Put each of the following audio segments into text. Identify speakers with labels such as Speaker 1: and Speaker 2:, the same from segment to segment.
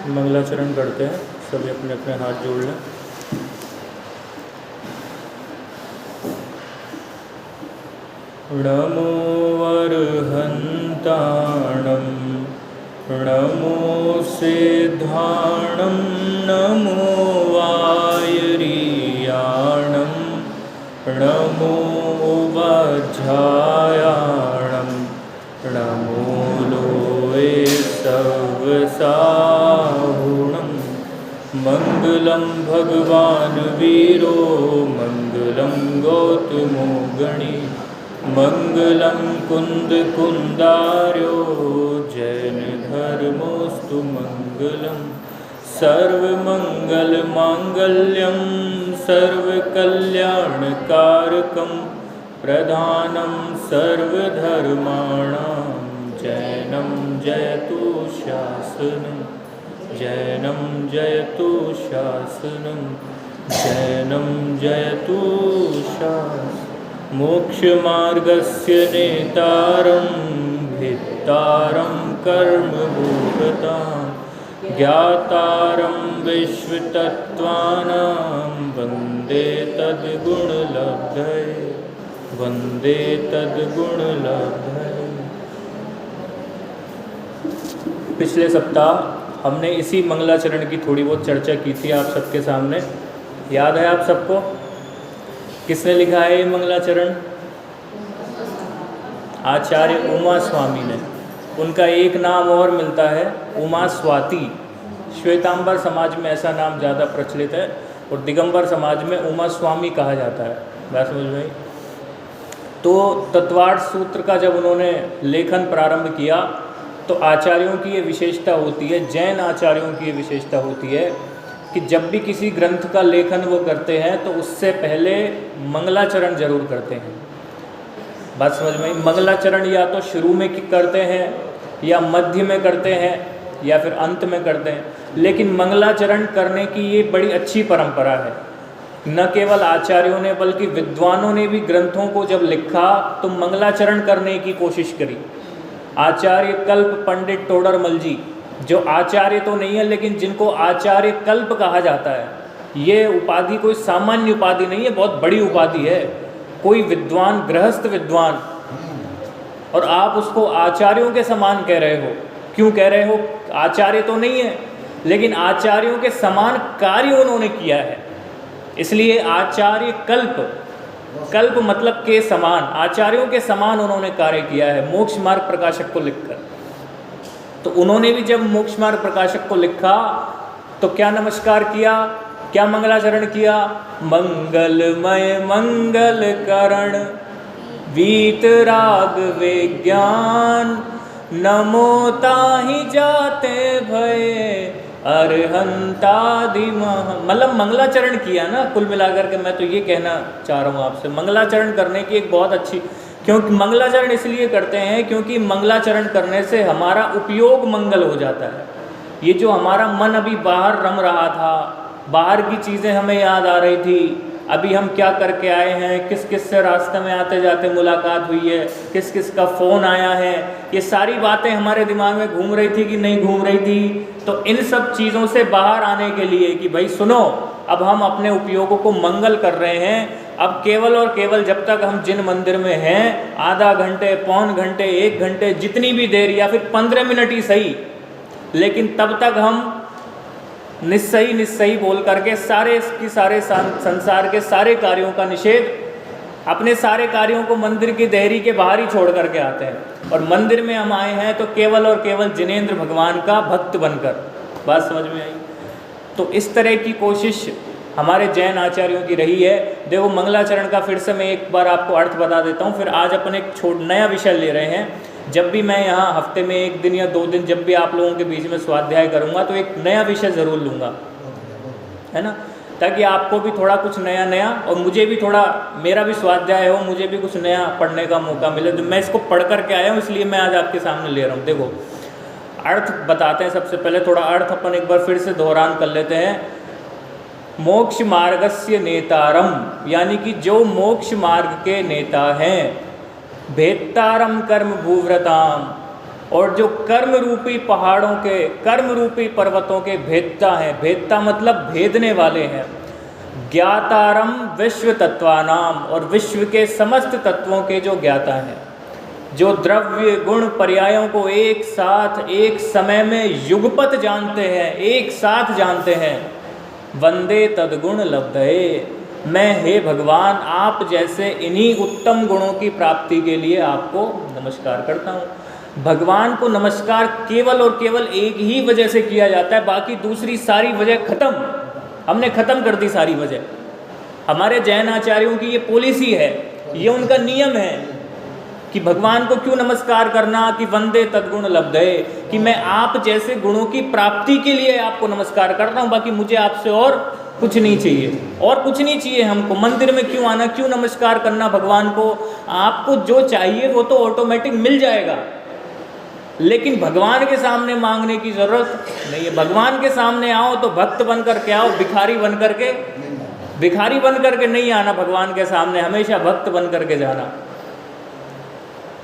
Speaker 1: मंगलाचरण करते हैं। सभी अपने अपने हाथ जोड़ लें। नमो अर्हन्ताणं नमो सिद्धाणं नमो वायरीयाणं नमो वज्रायाणं नमो लोये सवसाहुणं मंगलं भगवान् वीरो मंगलं गौतमो गणी मंगलं कुन्दकुन्दार्यो जैनधर्मोऽस्तु मंगलं सर्वमङ्गलमाङ्गल्यं सर्वकल्याणकारकं प्रधानं सर्वधर्माणां जैनं जयतु शासनं जैनं जयतु शासनं जैनं जयतु शासनं मोक्षमार्गस्य नेतारं भित्तारं कर्मभूषतां ज्ञातारं विश्वतत्त्वानां वन्दे तद्गुणलब्धये वन्दे तद्गुणलब्धये। पिछले सप्ताह हमने इसी मंगलाचरण की थोड़ी बहुत चर्चा की थी आप सबके सामने। याद है आप सबको? किसने लिखा है ये मंगलाचरण? आचार्य उमा स्वामी ने। उनका एक नाम और मिलता है, उमा स्वाति। श्वेतांबर समाज में ऐसा नाम ज़्यादा प्रचलित है और दिगंबर समाज में उमा स्वामी कहा जाता है। बात समझ में आई? तो तत्वार्थ सूत्र का जब उन्होंने लेखन प्रारंभ किया तो आचार्यों की ये विशेषता होती है, जैन आचार्यों की ये विशेषता होती है कि जब भी किसी ग्रंथ का लेखन वो करते हैं तो उससे पहले मंगलाचरण जरूर करते हैं। बात समझ में? मंगलाचरण या तो शुरू में करते हैं या मध्य में करते हैं या फिर अंत में करते हैं, लेकिन मंगलाचरण करने की ये बड़ी अच्छी परंपरा है। न केवल आचार्यों ने बल्कि विद्वानों ने भी ग्रंथों को जब लिखा तो मंगलाचरण करने की कोशिश करी। आचार्य कल्प पंडित टोडरमल जी, जो आचार्य तो नहीं है लेकिन जिनको आचार्य कल्प कहा जाता है, ये उपाधि कोई सामान्य उपाधि नहीं है, बहुत बड़ी उपाधि है। कोई विद्वान, गृहस्थ विद्वान, और आप उसको आचार्यों के समान कह रहे हो। क्यों कह रहे हो? आचार्य तो नहीं है लेकिन आचार्यों के समान कार्य उन्होंने किया है, इसलिए आचार्य कल्प, कल्प मतलब के समान, आचार्यों के समान उन्होंने कार्य किया है मोक्ष मार्ग प्रकाशक को लिखकर। तो उन्होंने भी जब मोक्ष मार्ग प्रकाशक को लिखा तो क्या नमस्कार किया, क्या मंगलाचरण किया? मंगलमय मंगल करण वीतराग विज्ञान नमो ताहि जाते भय अरहंतादि मह। मतलब मंगलाचरण किया ना। कुल मिलाकर के मैं तो ये कहना चाह रहा हूँ आपसे, मंगलाचरण करने की एक बहुत अच्छी, क्योंकि मंगलाचरण इसलिए करते हैं क्योंकि मंगलाचरण करने से हमारा उपयोग मंगल हो जाता है। ये जो हमारा मन अभी बाहर रम रहा था, बाहर की चीज़ें हमें याद आ रही थी, अभी हम क्या करके आए हैं, किस किस से रास्ते में आते जाते मुलाकात हुई है, किस किस का फ़ोन आया है, ये सारी बातें हमारे दिमाग में घूम रही थी कि नहीं घूम रही थी। तो इन सब चीज़ों से बाहर आने के लिए कि भाई सुनो, अब हम अपने उपयोगों को मंगल कर रहे हैं। अब केवल और केवल जब तक हम जिन मंदिर में हैं, आधा घंटे, पौन घंटे, 1 घंटे, जितनी भी देर या फिर 15 मिनट ही सही, लेकिन तब तक हम निस्सही निस्सही बोल करके सारे की सारे संसार के सारे कार्यों का निषेध, अपने सारे कार्यों को मंदिर की देहरी के बाहर ही छोड़ करके आते हैं। और मंदिर में हम आए हैं तो केवल और केवल जिनेंद्र भगवान का भक्त बनकर। बात समझ में आई? तो इस तरह की कोशिश हमारे जैन आचार्यों की रही है। देखो मंगलाचरण का फिर से मैं एक बार आपको अर्थ बता देता हूँ, फिर आज अपन एक नया विषय ले रहे हैं। जब भी मैं यहाँ हफ्ते में 1 दिन या 2 दिन जब भी आप लोगों के बीच में स्वाध्याय करूँगा तो एक नया विषय ज़रूर लूँगा, है ना, ताकि आपको भी थोड़ा कुछ नया नया और मुझे भी थोड़ा, मेरा भी स्वाध्याय हो, मुझे भी कुछ नया पढ़ने का मौका मिले। तो मैं इसको पढ़ करके आया हूँ, इसलिए मैं आज आपके सामने ले रहा हूँ। देखो अर्थ बताते हैं। सबसे पहले थोड़ा अर्थ अपन एक बार फिर से दोहरान कर लेते हैं। मोक्ष मार्गस्य नेतारम, यानी कि जो मोक्ष मार्ग के नेता हैं, भेत्तारम कर्म भूव्रताम, और जो कर्म रूपी पहाड़ों के, कर्म रूपी पर्वतों के भेदता हैं, भेदता मतलब भेदने वाले हैं, ज्ञातारम विश्व तत्वानाम, और विश्व के समस्त तत्वों के जो ज्ञाता हैं, जो द्रव्य गुण पर्यायों को एक साथ एक समय में युगपत जानते हैं, एक साथ जानते हैं, वंदे तद्गुण लब्धये, मैं हे भगवान आप जैसे इन्हीं उत्तम गुणों की प्राप्ति के लिए आपको नमस्कार करता हूँ। भगवान को नमस्कार केवल और केवल एक ही वजह से किया जाता है, बाकी दूसरी सारी वजह खत्म, हमने ख़त्म कर दी सारी वजह। हमारे जैन आचार्यों की ये पॉलिसी है, ये उनका नियम है कि भगवान को क्यों नमस्कार करना, कि वंदे तद्गुण लब्धये, कि मैं आप जैसे गुणों की प्राप्ति के लिए आपको नमस्कार करता हूँ, बाकी मुझे आपसे और कुछ नहीं चाहिए, और कुछ नहीं चाहिए हमको। मंदिर में क्यों आना, क्यों नमस्कार करना भगवान को, आपको जो चाहिए वो तो ऑटोमेटिक मिल जाएगा, लेकिन भगवान के सामने मांगने की ज़रूरत नहीं है। भगवान के सामने आओ तो भक्त बन कर के आओ, भिखारी बन करके नहीं आना भगवान के सामने, हमेशा भक्त बन करके जाना।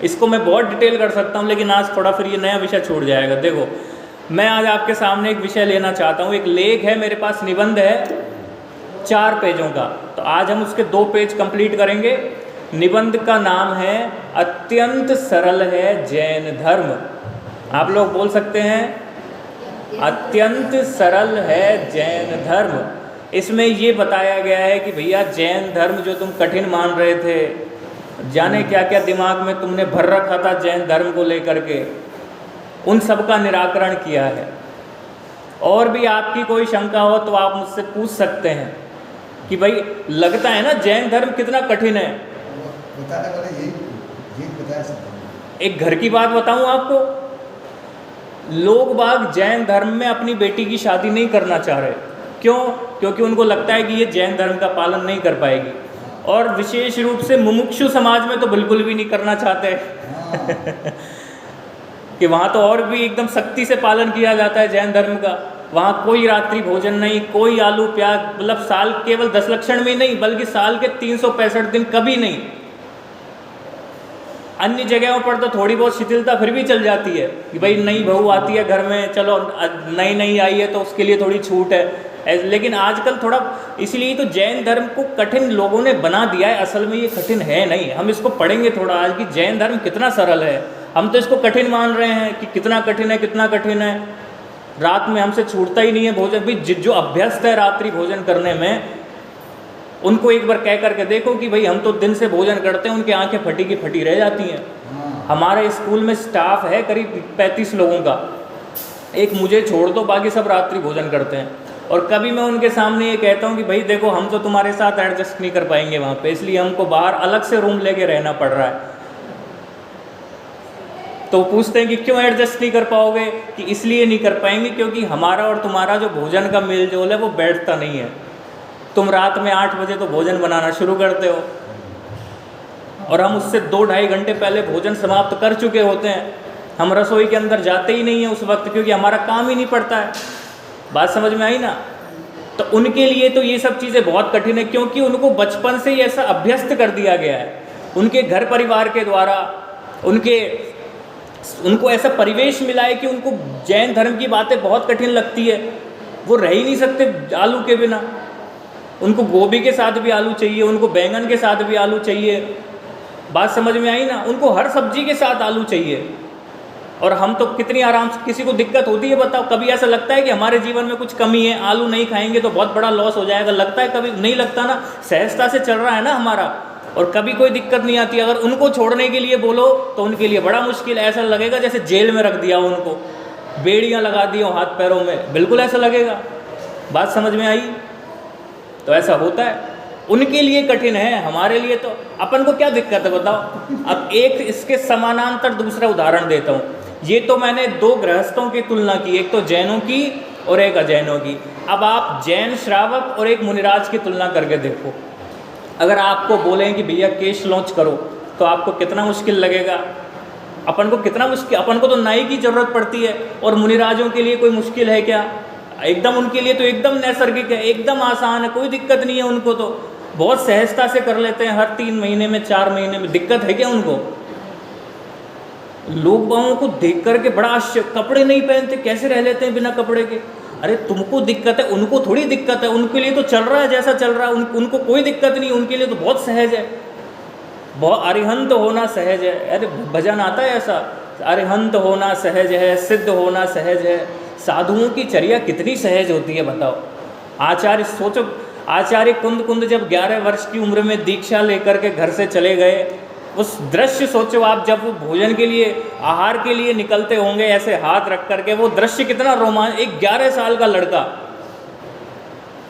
Speaker 1: इसको मैं बहुत डिटेल कर सकता हूँ, लेकिन आज थोड़ा फिर ये नया विषय छूट जाएगा। देखो, मैं आज आपके सामने एक विषय लेना चाहता हूँ, एक लेख है मेरे पास, निबंध है 4 पेजों का, तो आज हम उसके 2 पेज कंप्लीट करेंगे। निबंध का नाम है अत्यंत सरल है जैन धर्म। आप लोग बोल सकते हैं, अत्यंत सरल है जैन धर्म। इसमें ये बताया गया है कि भैया जैन धर्म जो तुम कठिन मान रहे थे, जाने क्या क्या दिमाग में तुमने भर रखा था जैन धर्म को लेकर के, उन सब का निराकरण किया है। और भी आपकी कोई शंका हो तो आप मुझसे पूछ सकते हैं कि भाई लगता है ना जैन धर्म कितना कठिन है। एक घर की बात बताऊं आपको, लोग बाग जैन धर्म में अपनी बेटी की शादी नहीं करना चाह रहे। क्यों? क्योंकि उनको लगता है कि ये जैन धर्म का पालन नहीं कर पाएगी, और विशेष रूप से मुमुक्षु समाज में तो बिल्कुल भी नहीं करना चाहते कि वहाँ तो और भी एकदम सख्ती से पालन किया जाता है जैन धर्म का। वहाँ कोई रात्रि भोजन नहीं, कोई आलू प्याज, मतलब साल केवल 10 लक्षण में नहीं बल्कि साल के 365 दिन कभी नहीं। अन्य जगहों पर तो थोड़ी बहुत शिथिलता फिर भी चल जाती है कि भाई नई बहू आती है घर में, चलो नई आई है तो उसके लिए थोड़ी छूट है। लेकिन आजकल थोड़ा, इसलिए तो जैन धर्म को कठिन लोगों ने बना दिया है। असल में ये कठिन है नहीं। हम इसको पढ़ेंगे थोड़ा आज कि जैन धर्म कितना सरल है। हम तो इसको कठिन मान रहे हैं कि कितना कठिन है, कितना कठिन है। रात में हमसे छूटता ही नहीं है भोजन भी। जो अभ्यस्त है रात्रि भोजन करने में, उनको एक बार कह करके देखो कि भाई हम तो दिन से भोजन करते हैं, उनकी आंखें फटी की फटी रह जाती हैं। हमारे स्कूल में स्टाफ है करीब 35 लोगों का, एक मुझे छोड़ दो बाकी सब रात्रि भोजन करते हैं। और कभी मैं उनके सामने ये कहता हूँ कि भाई देखो हम तो तुम्हारे साथ एडजस्ट नहीं कर पाएंगे वहाँ पे, इसलिए हमको बाहर अलग से रूम लेके रहना पड़ रहा है। तो पूछते हैं कि क्यों एडजस्ट नहीं कर पाओगे? कि इसलिए नहीं कर पाएंगे क्योंकि हमारा और तुम्हारा जो भोजन का मेल जोल है वो बैठता नहीं है। तुम रात में 8 बजे तो भोजन बनाना शुरू करते हो और हम उससे 2-2.5 घंटे पहले भोजन समाप्त कर चुके होते हैं। हम रसोई के अंदर जाते ही नहीं हैं उस वक्त, क्योंकि हमारा काम ही नहीं पड़ता है। बात समझ में आई ना? तो उनके लिए तो ये सब चीज़ें बहुत कठिन है, क्योंकि उनको बचपन से ही ऐसा अभ्यस्त कर दिया गया है उनके घर परिवार के द्वारा। उनको ऐसा परिवेश मिला है कि उनको जैन धर्म की बातें बहुत कठिन लगती है। वो रह ही नहीं सकते आलू के बिना। उनको गोभी के साथ भी आलू चाहिए, उनको बैंगन के साथ भी आलू चाहिए। बात समझ में आई ना? उनको हर सब्जी के साथ आलू चाहिए। और हम तो कितनी आराम से, किसी को दिक्कत होती है बताओ? कभी ऐसा लगता है कि हमारे जीवन में कुछ कमी है, आलू नहीं खाएंगे तो बहुत बड़ा लॉस हो जाएगा? लगता है? कभी नहीं लगता ना। सहजता से चल रहा है ना हमारा, और कभी कोई दिक्कत नहीं आती। अगर उनको छोड़ने के लिए बोलो तो उनके लिए बड़ा मुश्किल। ऐसा लगेगा जैसे जेल में रख दिया, उनको बेड़ियाँ लगा दी हो हाथ पैरों में, बिल्कुल ऐसा लगेगा। बात समझ में आई? तो ऐसा होता है, उनके लिए कठिन है, हमारे लिए तो अपन को क्या दिक्कत है बताओ? अब एक इसके समानांतर दूसरा उदाहरण देता हूँ। ये तो मैंने 2 गृहस्थों की तुलना की, एक तो जैनों की और एक अजैनों की। अब आप जैन श्रावक और एक मुनिराज की तुलना करके देखो। अगर आपको बोलें कि भैया केश लॉन्च करो तो आपको कितना मुश्किल लगेगा? अपन को कितना मुश्किल, अपन को तो नाई की ज़रूरत पड़ती है, और मुनिराजों के लिए कोई मुश्किल है क्या? एकदम उनके लिए तो एकदम नैसर्गिक है, एकदम आसान है, कोई दिक्कत नहीं है। उनको तो बहुत सहजता से कर लेते हैं, हर 3 महीने में 4 महीने में। दिक्कत है क्या उनको? लोग बागों को देख करके बड़ा आश्चर्य, कपड़े नहीं पहनते, कैसे रह लेते हैं बिना कपड़े के। अरे तुमको दिक्कत है, उनको थोड़ी दिक्कत है, उनके लिए तो चल रहा है जैसा चल रहा है, उनको कोई दिक्कत नहीं, उनके लिए तो बहुत सहज है, बहुत अरिहंत होना सहज है। अरे भजन आता है ऐसा, अरिहंत होना सहज है, सिद्ध होना सहज है। साधुओं की चर्या कितनी सहज होती है बताओ। आचार्य सोचो, आचार्य कुंद जब 11 वर्ष की उम्र में दीक्षा लेकर के घर से चले गए, उस दृश्य सोचो आप, जब वो भोजन के लिए, आहार के लिए निकलते होंगे ऐसे हाथ रख करके, वो दृश्य कितना रोमांच। एक 11 साल का लड़का,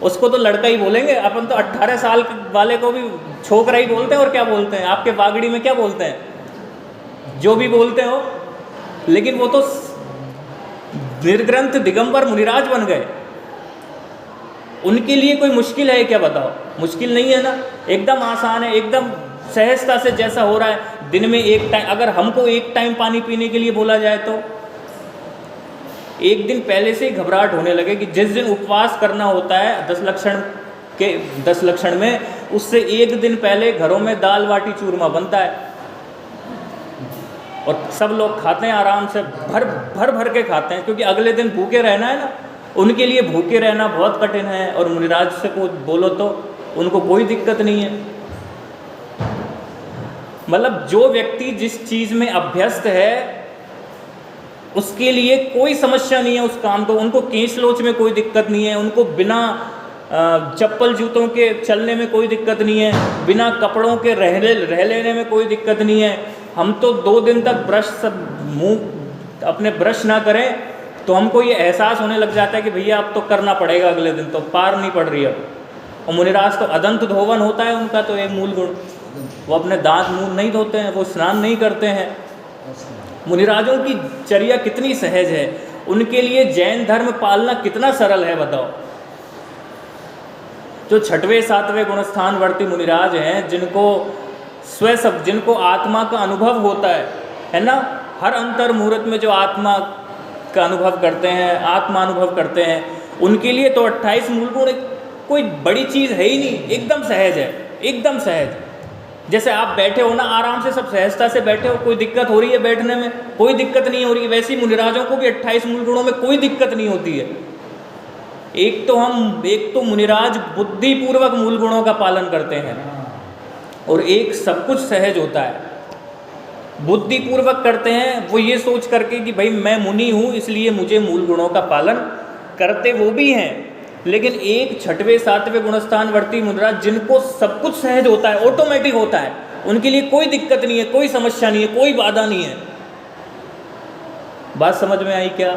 Speaker 1: उसको तो लड़का ही बोलेंगे, अपन तो 18 साल वाले को भी छोकरा ही बोलते हैं। और क्या बोलते हैं आपके बागड़ी में, क्या बोलते हैं, जो भी बोलते हो, लेकिन वो तो निर्ग्रंथ दिगंबर मुनिराज बन गए। उनके लिए कोई मुश्किल है क्या बताओ? मुश्किल नहीं है ना, एकदम आसान है, एकदम सहजता से जैसा हो रहा है। दिन में एक टाइम, अगर हमको एक टाइम पानी पीने के लिए बोला जाए तो एक दिन पहले से ही घबराहट होने लगे कि जिस दिन उपवास करना होता है 10 लक्षण में, उससे एक दिन पहले घरों में दाल बाटी चूरमा बनता है और सब लोग खाते हैं आराम से, भर के खाते हैं, क्योंकि अगले दिन भूखे रहना है ना। उनके लिए भूखे रहना बहुत कठिन है, और मुनिराज से को बोलो तो उनको कोई दिक्कत नहीं है। मतलब जो व्यक्ति जिस चीज़ में अभ्यस्त है उसके लिए कोई समस्या नहीं है उस काम को। उनको केंच लोच में कोई दिक्कत नहीं है, उनको बिना चप्पल जूतों के चलने में कोई दिक्कत नहीं है, बिना कपड़ों के रह लेने में कोई दिक्कत नहीं है। हम तो 2 दिन तक मुंह अपने ब्रश ना करें तो हमको ये एहसास होने लग जाता है कि भैया अब तो करना पड़ेगा, अगले दिन तो पार नहीं पड़ रही है। और मुनिराज तो अदंत धोवन होता है उनका तो एक मूल गुण, वो अपने दांत मुंह नहीं धोते हैं, वो स्नान नहीं करते हैं। मुनिराजों की चर्या कितनी सहज है, उनके लिए जैन धर्म पालना कितना सरल है बताओ। जो 6वें 7वें गुणस्थानवर्ती मुनिराज हैं, जिनको आत्मा का अनुभव होता है ना, हर अंतर मुहूर्त में जो आत्मा का अनुभव करते हैं, आत्मा अनुभव करते हैं, उनके लिए तो 28 मूल गुण कोई बड़ी चीज़ है ही नहीं, एकदम सहज है, एकदम सहज। जैसे आप बैठे हो ना आराम से, सब सहजता से बैठे हो, कोई दिक्कत हो रही है बैठने में? कोई दिक्कत नहीं हो रही है। वैसे ही मुनिराजों को भी 28 मूल गुणों में कोई दिक्कत नहीं होती है। एक तो मुनिराज बुद्धिपूर्वक मूल गुणों का पालन करते हैं, और एक सब कुछ सहज होता है। बुद्धिपूर्वक करते हैं वो ये सोच करके कि भाई मैं मुनि हूँ इसलिए मुझे मूल गुणों का पालन करते वो भी हैं, लेकिन एक 6वें 7वें गुणस्थानवर्ती मुनिराज जिनको सब कुछ सहज होता है, ऑटोमेटिक होता है, उनके लिए कोई दिक्कत नहीं है, कोई समस्या नहीं है, कोई बाधा नहीं है। बात समझ में आई क्या?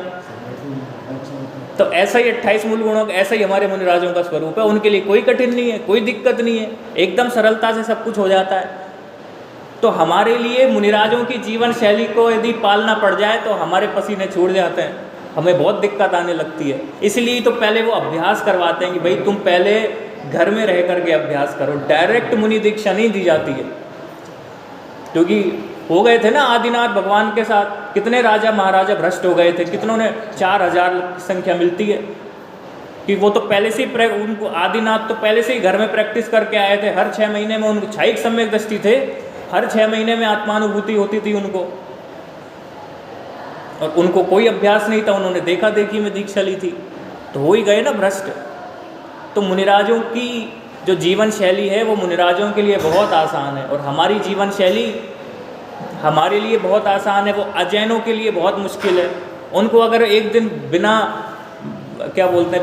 Speaker 1: तो ऐसा ही 28 मूल गुणों का, ऐसा ही हमारे मुनिराजों का स्वरूप है। उनके लिए कोई कठिन नहीं है, कोई दिक्कत नहीं है, एकदम सरलता से सब कुछ हो जाता है। तो हमारे लिए मुनिराजों की जीवन शैली को यदि पालना पड़ जाए तो हमारे पसीने छूट जाते हैं, हमें बहुत दिक्कत आने लगती है। इसलिए तो पहले वो अभ्यास करवाते हैं कि भाई तुम पहले घर में रह करके अभ्यास करो, डायरेक्ट मुनि दीक्षा नहीं दी जाती है। क्योंकि हो गए थे ना आदिनाथ भगवान के साथ, कितने राजा महाराजा भ्रष्ट हो गए थे, कितनों ने 4000 की संख्या मिलती है कि वो तो पहले से ही उनको आदिनाथ तो पहले से ही घर में प्रैक्टिस करके आए थे। हर 6 महीने में उनको क्षयिक सम्यक दृष्टि थे, हर 6 महीने में आत्मानुभूति होती थी उनको, और उनको कोई अभ्यास नहीं था, उन्होंने देखा देखी में दीक्षा ली थी, तो हो ही गए ना भ्रष्ट। तो मुनिराजों की जो जीवन शैली है वो मुनिराजों के लिए बहुत आसान है, और हमारी जीवन शैली हमारे लिए बहुत आसान है, वो अजैनों के लिए बहुत मुश्किल है। उनको अगर एक दिन बिना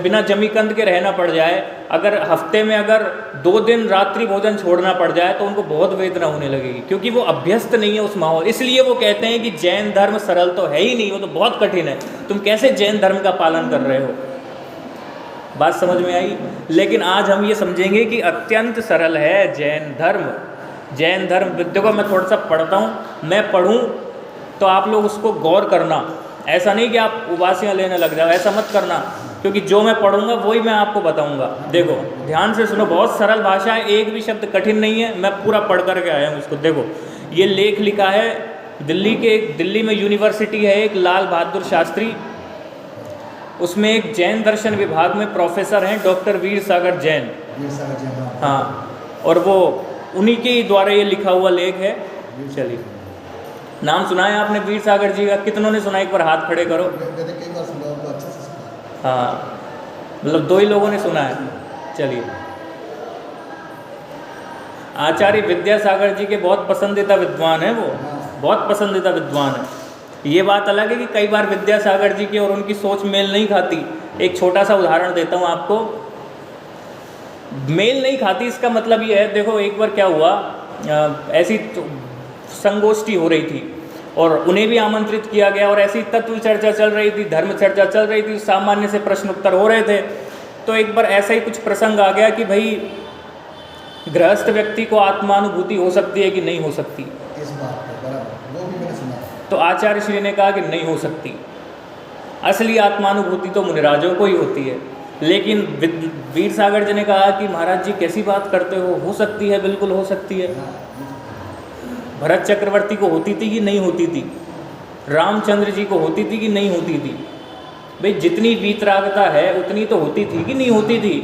Speaker 1: बिना जमीकंद के रहना पड़ जाए, अगर हफ्ते में अगर 2 दिन रात्रि भोजन छोड़ना पड़ जाए तो उनको बहुत वेदना होने लगेगी, क्योंकि वो अभ्यस्त नहीं है उस माहौल। इसलिए वो कहते हैं कि जैन धर्म सरल तो है ही नहीं, वो तो बहुत कठिन है, तुम कैसे जैन धर्म का पालन कर रहे हो। बात समझ में आई? लेकिन आज हम ये समझेंगे कि अत्यंत सरल है जैन धर्म। जैन धर्म, देखो मैं थोड़ा सा पढ़ता हूँ, मैं पढ़ूँ तो आप लोग उसको गौर करना, ऐसा नहीं कि आप उबासियाँ लेने लग जाओ, ऐसा मत करना, क्योंकि जो मैं पढ़ूंगा वही मैं आपको बताऊंगा। देखो ध्यान से सुनो, बहुत सरल भाषा है, एक भी शब्द कठिन नहीं है, मैं पूरा पढ़ करके आया हूँ इसको। देखो ये लेख लिखा है दिल्ली में यूनिवर्सिटी है एक, लाल बहादुर शास्त्री, उसमें एक जैन दर्शन विभाग में प्रोफेसर हैं डॉक्टर वीर सागर जैन। हाँ, और वो उन्हीं के द्वारा ये लिखा हुआ लेख है। चलिए नाम सुना है आपने वीर सागर जी का? कितनों ने सुना? एक बार हाथ खड़े करो।
Speaker 2: मैंने कई बार सुना, उनको अच्छे से सुना।
Speaker 1: हाँ, मतलब 2 ही लोगों ने सुना है। चलिए, आचार्य विद्यासागर जी के बहुत पसंदीदा विद्वान है वो, बहुत पसंदीदा विद्वान है। ये बात अलग है कि कई बार विद्यासागर जी की और उनकी सोच मेल नहीं खाती। एक छोटा सा उदाहरण देता हूँ आपको। मेल नहीं खाती इसका मतलब ये है, देखो एक बार क्या हुआ, ऐसी संगोष्ठी हो रही थी और उन्हें भी आमंत्रित किया गया और ऐसी तत्व चर्चा चल रही थी, धर्म चर्चा चल रही थी, सामान्य से प्रश्न उत्तर हो रहे थे। तो एक बार ऐसा ही कुछ प्रसंग आ गया कि भाई गृहस्थ व्यक्ति को आत्मानुभूति हो सकती है कि नहीं हो सकती?
Speaker 2: इस बात पे बराबर, वो भी मैंने सुना।
Speaker 1: तो आचार्य श्री ने कहा कि नहीं हो सकती। असली आत्मानुभूति तो मुनिराजों को ही होती है। लेकिन वीर सागर जी ने कहा कि महाराज जी कैसी बात करते हो सकती है, बिल्कुल हो सकती है। भरत चक्रवर्ती को होती थी कि नहीं होती थी? रामचंद्र जी को होती थी कि नहीं होती थी? भाई जितनी वीतरागता है उतनी तो होती थी कि नहीं होती थी?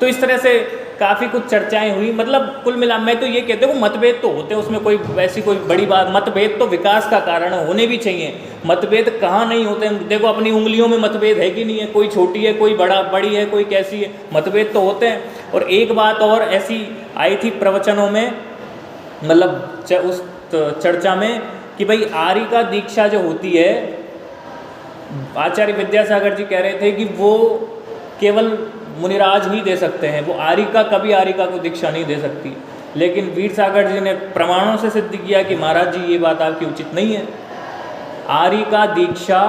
Speaker 1: तो इस तरह से काफ़ी कुछ चर्चाएं हुई। मतलब कुल मिला मैं तो ये कहते हूँ मतभेद तो होते हैं, उसमें कोई वैसी कोई बड़ी बात, मतभेद तो विकास का कारण है, होने भी चाहिए। मतभेद कहाँ नहीं होते हैं? देखो अपनी उंगलियों में मतभेद है कि नहीं है? कोई छोटी है, कोई बड़ी है, कोई कैसी है, मतभेद तो होते हैं। और एक बात और ऐसी आई थी प्रवचनों में, मतलब उस चर्चा में, कि भाई आर्य का दीक्षा जो होती है, आचार्य विद्यासागर जी कह रहे थे कि वो केवल मुनिराज ही दे सकते हैं, वो आर्यिका कभी आर्यिका को दीक्षा नहीं दे सकती। लेकिन वीर सागर जी ने प्रमाणों से सिद्ध किया कि महाराज जी ये बात आपकी उचित नहीं है। आर्यिका दीक्षा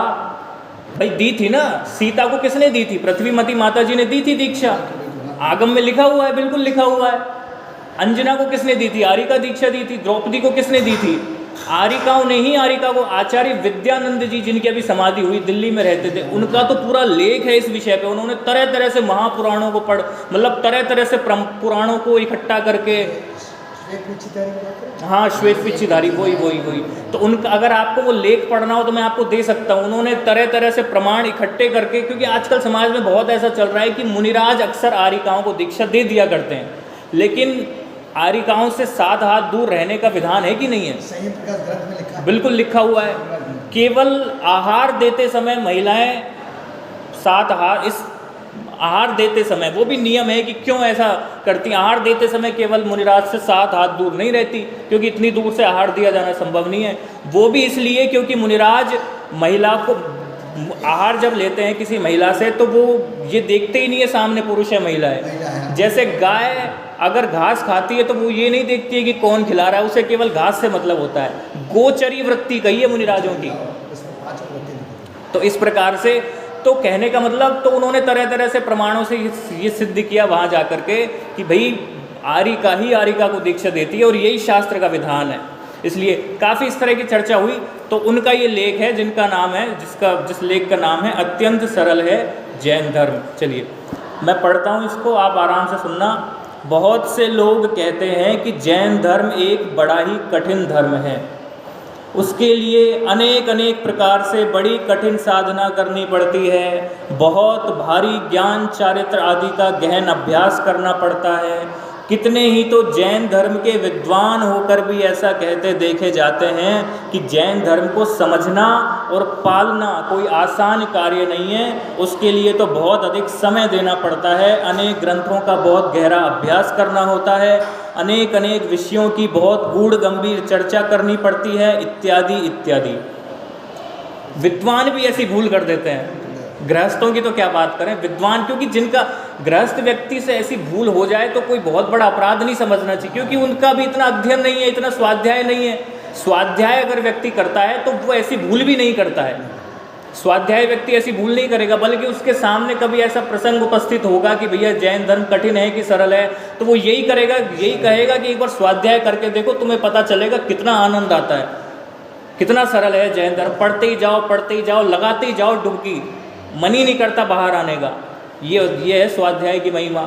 Speaker 1: भाई दी थी ना, सीता को किसने दी थी? पृथ्वीमती माता जी ने दी थी दीक्षा, आगम में लिखा हुआ है, बिल्कुल लिखा हुआ है। अंजना को किसने दी थी? आर्यिका दीक्षा दी थी। द्रौपदी को किसने दी थी? आर्यिकाओं ने ही आर्यिका को। आचार्य विद्यानंद जी जिनकी अभी समाधि हुई, दिल्ली में रहते थे, उनका तो पूरा लेख है इस विषय पे। उन्होंने तरह तरह से महापुराणों को मतलब तरह तरह से पुराणों को इकट्ठा करके, हाँ श्वेत पिच्छीधारी, वही। तो उनका अगर आपको वो लेख पढ़ना हो तो मैं आपको दे सकता हूँ। उन्होंने तरह तरह से प्रमाण इकट्ठे करके, क्योंकि आजकल समाज में बहुत ऐसा चल रहा है कि मुनिराज अक्सर आर्यिकाओं को दीक्षा दे दिया करते हैं, लेकिन आर्यिकाओं से 7 हाथ दूर रहने का विधान है कि नहीं है?
Speaker 2: ग्रंथ में लिखा, बिल्कुल
Speaker 1: लिखा हुआ है। केवल आहार देते समय महिलाएं 7 हाथ, इस आहार देते समय वो भी नियम है कि क्यों ऐसा करती हैं। आहार देते समय केवल मुनिराज से 7 हाथ दूर नहीं रहती, क्योंकि इतनी दूर से आहार दिया जाना संभव नहीं है। वो भी इसलिए क्योंकि मुनिराज महिला को आहार जब लेते हैं किसी महिला से, तो वो ये देखते ही नहीं है सामने पुरुष है महिला है। जैसे गाय अगर घास खाती है तो वो ये नहीं देखती है कि कौन खिला रहा है, उसे केवल घास से मतलब होता है। गोचरी वृत्ति कही है मुनिराजों की। तो इस प्रकार से, तो कहने का मतलब, तो उन्होंने तरह तरह से प्रमाणों से ये सिद्ध किया वहाँ जा कर के कि भाई आर्यिका ही आर्यिका को दीक्षा देती है और यही शास्त्र का विधान है। इसलिए काफ़ी इस तरह की चर्चा हुई। तो उनका ये लेख है जिनका नाम है, जिस लेख का नाम है अत्यंत सरल है जैन धर्म। चलिए मैं पढ़ता हूँ इसको, आप आराम से सुनना। बहुत से लोग कहते हैं कि जैन धर्म एक बड़ा ही कठिन धर्म है, उसके लिए अनेक प्रकार से बड़ी कठिन साधना करनी पड़ती है, बहुत भारी ज्ञान चारित्र आदि का गहन अभ्यास करना पड़ता है। कितने ही तो जैन धर्म के विद्वान होकर भी ऐसा कहते देखे जाते हैं कि जैन धर्म को समझना और पालना कोई आसान कार्य नहीं है, उसके लिए तो बहुत अधिक समय देना पड़ता है, अनेक ग्रंथों का बहुत गहरा अभ्यास करना होता है, अनेक विषयों की बहुत गूढ़ गंभीर चर्चा करनी पड़ती है, इत्यादि इत्यादि। विद्वान भी ऐसी भूल कर देते हैं, गृहस्थों की तो क्या बात करें, विद्वान, क्योंकि जिनका गृहस्थ व्यक्ति से ऐसी भूल हो जाए तो कोई बहुत बड़ा अपराध नहीं समझना चाहिए, क्योंकि उनका भी इतना अध्ययन नहीं है, इतना स्वाध्याय नहीं है। स्वाध्याय अगर व्यक्ति करता है तो वो ऐसी भूल भी नहीं करता है। स्वाध्याय व्यक्ति ऐसी भूल नहीं करेगा, बल्कि उसके सामने कभी ऐसा प्रसंग उपस्थित होगा कि भैया जैन धर्म कठिन है कि सरल है, तो वो यही करेगा, यही कहेगा कि एक बार स्वाध्याय करके देखो, तुम्हें पता चलेगा कितना आनंद आता है, कितना सरल है जैन धर्म। पढ़ते ही जाओ, लगाते ही जाओ डुबकी, मन ही नहीं करता बाहर आने का। ये है स्वाध्याय की महिमा।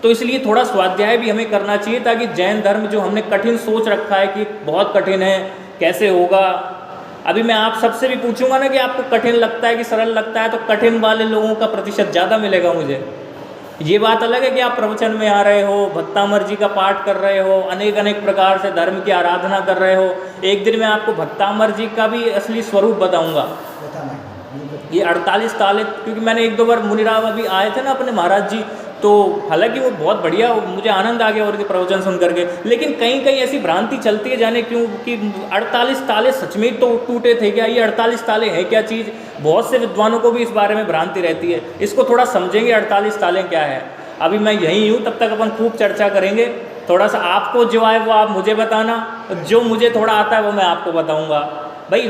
Speaker 1: तो इसलिए थोड़ा स्वाध्याय भी हमें करना चाहिए, ताकि जैन धर्म जो हमने कठिन सोच रखा है कि बहुत कठिन है, कैसे होगा। अभी मैं आप सबसे भी पूछूंगा ना कि आपको कठिन लगता है कि सरल लगता है, तो कठिन वाले लोगों का प्रतिशत ज़्यादा मिलेगा मुझे। ये बात अलग है कि आप प्रवचन में आ रहे हो, भक्तामर जी का पाठ कर रहे हो, अनेक अनेक प्रकार से धर्म की आराधना कर रहे हो। एक दिन मैं आपको भक्तामर जी का भी असली स्वरूप बताऊंगा। ये 48 ताले, क्योंकि मैंने एक दो बार मुनिराव अभी आए थे ना अपने महाराज जी, तो हालांकि वो बहुत बढ़िया, मुझे आनंद आ गया उनके प्रवचन सुन करके, लेकिन कहीं कहीं ऐसी भ्रांति चलती है, जाने क्यों कि 48 ताले सच में तो टूटे थे क्या, ये 48 ताले हैं क्या चीज़। बहुत से विद्वानों को भी इस बारे में भ्रांति रहती है। इसको थोड़ा समझेंगे 48 ताले क्या है। अभी मैं यहीं हूँ, तब तक अपन खूब चर्चा करेंगे। थोड़ा सा आपको जो आए वो आप मुझे बताना, जो मुझे थोड़ा आता है वो मैं आपको बताऊँगा। भाई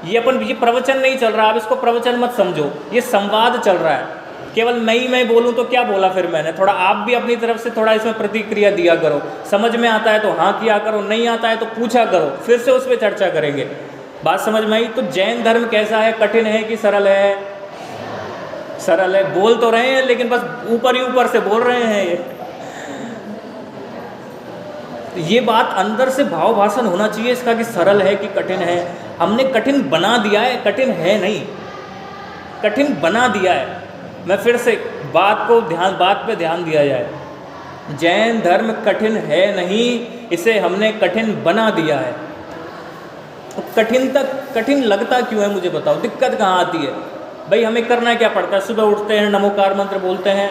Speaker 1: ये प्रवचन नहीं चल रहा, आप इसको प्रवचन मत समझो, ये संवाद चल रहा है। केवल मैं बोलूं तो क्या बोला फिर मैंने, थोड़ा आप भी अपनी तरफ से थोड़ा इसमें प्रतिक्रिया दिया करो। समझ में आता है तो हाँ किया करो, नहीं आता है तो पूछा करो, फिर से उस पर चर्चा करेंगे। बात समझ में आई? तो जैन धर्म कैसा है, कठिन है कि सरल है? सरल है। बोल तो रहे हैं लेकिन बस ऊपर ही ऊपर से बोल रहे हैं। ये बात अंदर से भाव भाषण होना चाहिए इसका कि सरल है कि कठिन है। हमने कठिन बना दिया है, कठिन है नहीं, कठिन बना दिया है। मैं फिर से बात पे ध्यान दिया जाए। जैन धर्म कठिन है नहीं, इसे हमने कठिन बना दिया है। कठिन लगता क्यों है मुझे बताओ, दिक्कत कहाँ आती है? भाई हमें करना क्या पड़ता है, सुबह उठते हैं, नमोकार मंत्र बोलते हैं,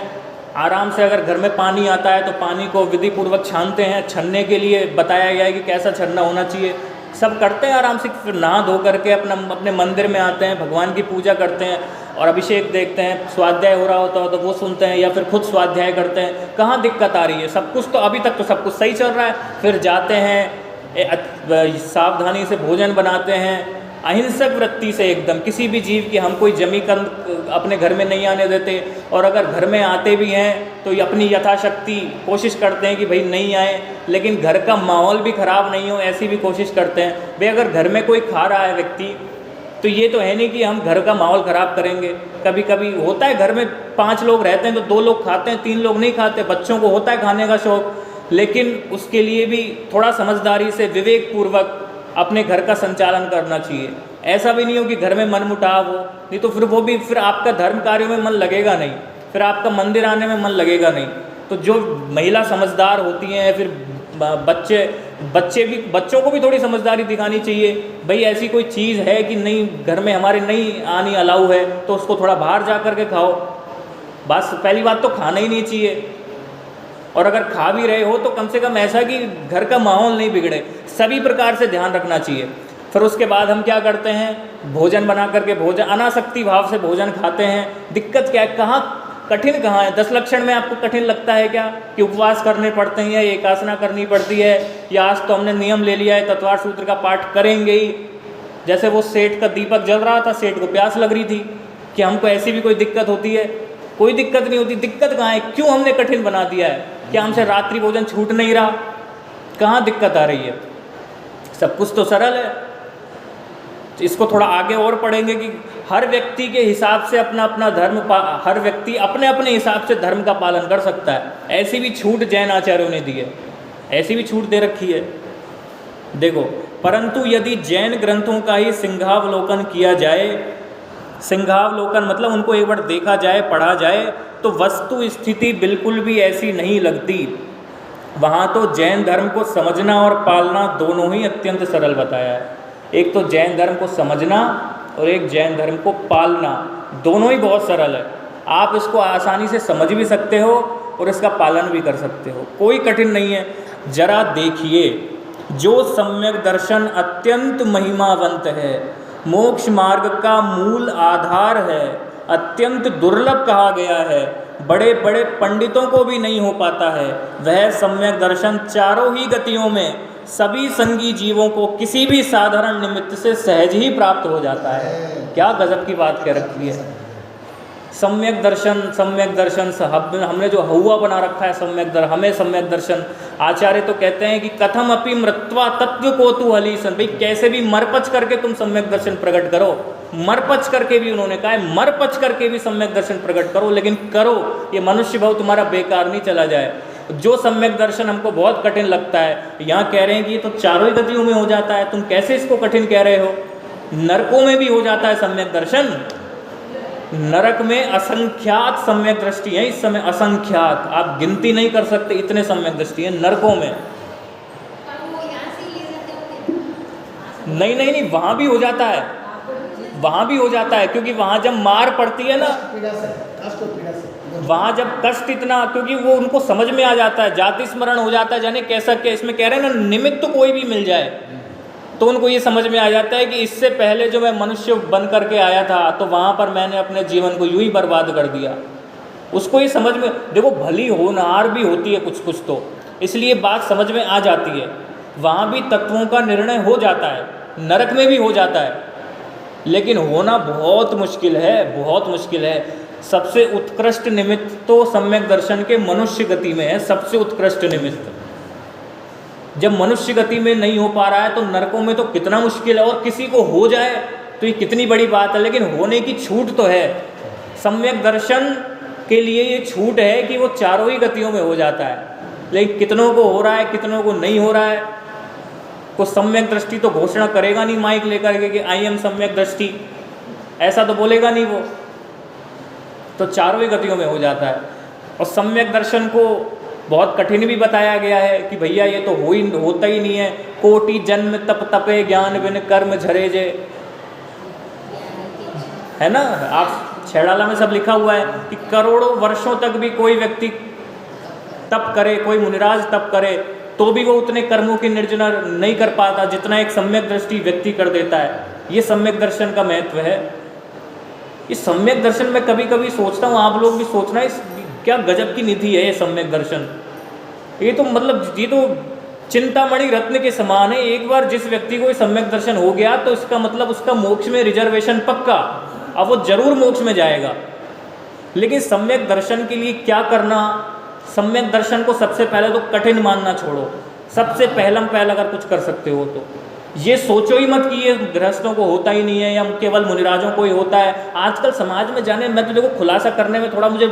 Speaker 1: आराम से अगर घर में पानी आता है तो पानी को विधि पूर्वक छानते हैं। छन्ने के लिए बताया गया है कि कैसा छन्ना होना चाहिए, सब करते हैं आराम से। फिर नहा धो करके अपने मंदिर में आते हैं, भगवान की पूजा करते हैं और अभिषेक देखते हैं। स्वाध्याय हो रहा होता है तो वो सुनते हैं या फिर खुद स्वाध्याय करते हैं। कहाँ दिक्कत आ रही है? सब कुछ तो अभी तक तो सब कुछ सही चल रहा है। फिर जाते हैं, सावधानी से भोजन बनाते हैं, अहिंसक वृत्ति से एकदम, किसी भी जीव की हम कोई जमीकंद अपने घर में नहीं आने देते। और अगर घर में आते भी हैं तो ये अपनी यथाशक्ति कोशिश करते हैं कि भाई नहीं आए, लेकिन घर का माहौल भी ख़राब नहीं हो ऐसी भी कोशिश करते हैं। भाई अगर घर में कोई खा रहा है व्यक्ति, तो ये तो है नहीं कि हम घर का माहौल ख़राब करेंगे। कभी कभी होता है घर में 5 लोग रहते हैं तो 2 लोग खाते हैं, 3 लोग नहीं खाते। बच्चों को होता है खाने का शौक़, लेकिन उसके लिए भी थोड़ा समझदारी से विवेकपूर्वक अपने घर का संचालन करना चाहिए। ऐसा भी नहीं हो कि घर में मनमुटाव हो, नहीं तो फिर आपका धर्म कार्यों में मन लगेगा नहीं, फिर आपका मंदिर आने में मन लगेगा नहीं। तो जो महिला समझदार होती हैं, फिर बच्चों को भी थोड़ी समझदारी दिखानी चाहिए। भाई ऐसी कोई चीज़ है कि नहीं घर में हमारे नहीं आनी अलाउ है तो उसको थोड़ा बाहर जा कर के खाओ। बस पहली बात तो खाना ही नहीं चाहिए, और अगर खा भी रहे हो तो कम से कम ऐसा कि घर का माहौल नहीं बिगड़े। सभी प्रकार से ध्यान रखना चाहिए। फिर उसके बाद हम क्या करते हैं, भोजन बना करके अनासक्ति भाव से भोजन खाते हैं। दिक्कत क्या है, कहाँ कठिन कहाँ है? 10 लक्षण में आपको कठिन लगता है क्या कि उपवास करने पड़ते हैं या एकासना करनी पड़ती है, या आज तो हमने नियम ले लिया है तत्वार सूत्र का पाठ करेंगे ही। जैसे वो सेठ का दीपक जल रहा था, सेठ को प्यास लग रही थी, कि हमको ऐसी भी कोई दिक्कत होती है? कोई दिक्कत नहीं होती। दिक्कत कहाँ है, क्यों हमने कठिन बना दिया है? क्या हमसे रात्रि भोजन छूट नहीं रहा? कहाँ दिक्कत आ रही है? सब कुछ तो सरल है। इसको थोड़ा आगे और पढ़ेंगे कि हर व्यक्ति के हिसाब से अपना अपना धर्म, हर व्यक्ति अपने अपने हिसाब से धर्म का पालन कर सकता है। ऐसी भी छूट जैन आचार्यों ने दी है, ऐसी भी छूट दे रखी है। देखो, परंतु यदि जैन ग्रंथों का ही सिंहावलोकन किया जाए, सिंहावलोकन मतलब उनको एक बार देखा जाए, पढ़ा जाए, तो वस्तु स्थिति बिल्कुल भी ऐसी नहीं लगती। वहाँ तो जैन धर्म को समझना और पालना दोनों ही अत्यंत सरल बताया है। एक तो जैन धर्म को समझना और एक जैन धर्म को पालना, दोनों ही बहुत सरल है। आप इसको आसानी से समझ भी सकते हो और इसका पालन भी कर सकते हो, कोई कठिन नहीं है। जरा देखिए, जो सम्यक दर्शन अत्यंत महिमावंत है, मोक्ष मार्ग का मूल आधार है, अत्यंत दुर्लभ कहा गया है, बड़े बड़े पंडितों को भी नहीं हो पाता है, वह सम्यक दर्शन चारों ही गतियों में सभी संगी जीवों को किसी भी साधारण निमित्त से सहज ही प्राप्त हो जाता है। क्या गजब की बात कह रखी है। सम्यक दर्शन, सम्यक दर्शन, हमने जो हौवा बना रखा है सम्यक दर्शन, हमें सम्यक दर्शन। आचार्य तो कहते हैं कि कथम अपि मृत्वा तत्व को तु हलीसन, भाई कैसे भी मरपच करके तुम सम्यक दर्शन प्रकट करो। मरपच करके भी उन्होंने कहा है, मरपच करके भी सम्यक दर्शन प्रकट करो, लेकिन करो, ये मनुष्य भाव तुम्हारा बेकार नहीं चला जाए। जो सम्यक दर्शन हमको बहुत कठिन लगता है, यहाँ कह रहे हैं कि ये तो चारों ही गतियों में हो जाता है, तुम कैसे इसको कठिन कह रहे हो? नरकों में भी हो जाता है सम्यक दर्शन, नरक में असंख्यात सम्यक दृष्टि है इस समय, असंख्यात, आप गिनती नहीं कर सकते इतने सम्यक दृष्टि है नरकों में। नहीं नहीं नहीं, वहाँ भी हो जाता है, वहाँ भी हो जाता है, क्योंकि वहाँ जब मार पड़ती है ना,
Speaker 2: पीड़ा से, कष्ट और पीड़ा से
Speaker 1: वहाँ जब कष्ट इतना, क्योंकि वो उनको समझ में आ जाता है, जाति स्मरण हो जाता है, जाने कैसा क्या इसमें कह रहे हैं ना, निमित्त तो कोई भी मिल जाए तो उनको ये समझ में आ जाता है कि इससे पहले जो मैं मनुष्य बन करके आया था तो वहाँ पर मैंने अपने जीवन को यूं ही बर्बाद कर दिया। उसको ये समझ में, देखो भली होनहार भी होती है कुछ कुछ तो, इसलिए बात समझ में आ जाती है। वहाँ भी तत्वों का निर्णय हो जाता है, नरक में भी हो जाता है, लेकिन होना बहुत मुश्किल है, बहुत मुश्किल है। सबसे उत्कृष्ट निमित्त तो सम्यक दर्शन के मनुष्य गति में है, सबसे उत्कृष्ट निमित्त। जब मनुष्य गति में नहीं हो पा रहा है तो नरकों में तो कितना मुश्किल है, और किसी को हो जाए तो ये कितनी बड़ी बात है, लेकिन होने की छूट तो है। सम्यक दर्शन के लिए ये छूट है कि वो चारों ही गतियों में हो जाता है, लेकिन कितनों को हो रहा है कितनों को नहीं हो रहा है। को सम्यक दृष्टि तो घोषणा करेगा नहीं माइक लेकर के कि आई एम सम्यक दृष्टि, ऐसा तो बोलेगा नहीं वो, तो चारों ही गतियों में हो जाता है। और सम्यक दर्शन को बहुत कठिन भी बताया गया है कि भैया ये तो होता ही नहीं है। कोटि जन्म तप तपे ज्ञान बिन कर्म झरे जे, है ना, आप छेड़ाला में सब लिखा हुआ है कि करोड़ों वर्षों तक भी कोई व्यक्ति तप करे, कोई मुनिराज तप करे तो भी वो उतने कर्मों की निर्जना नहीं कर पाता जितना एक सम्यक दृष्टि व्यक्ति कर देता है। ये सम्यक दर्शन का महत्व है। इस सम्यक दर्शन में कभी कभी सोचता हूँ, आप लोग भी सोचना, इस क्या गजब की निधि है ये सम्यक दर्शन। ये तो मतलब ये तो चिंतामणि रत्न के समान है। एक बार जिस व्यक्ति को ये सम्यक दर्शन हो गया तो इसका मतलब उसका मोक्ष में रिजर्वेशन पक्का, अब वो जरूर मोक्ष में जाएगा। लेकिन सम्यक दर्शन के लिए क्या करना, सम्यक दर्शन को सबसे पहले तो कठिन मानना छोड़ो। सबसे पहलम पहल अगर कुछ कर सकते हो तो ये सोचो ही मत कि ये गृहस्थों को होता ही नहीं है या केवल मुनिराजों को ही होता है। आजकल समाज में जाने, मैं तो देखो खुलासा करने में थोड़ा मुझे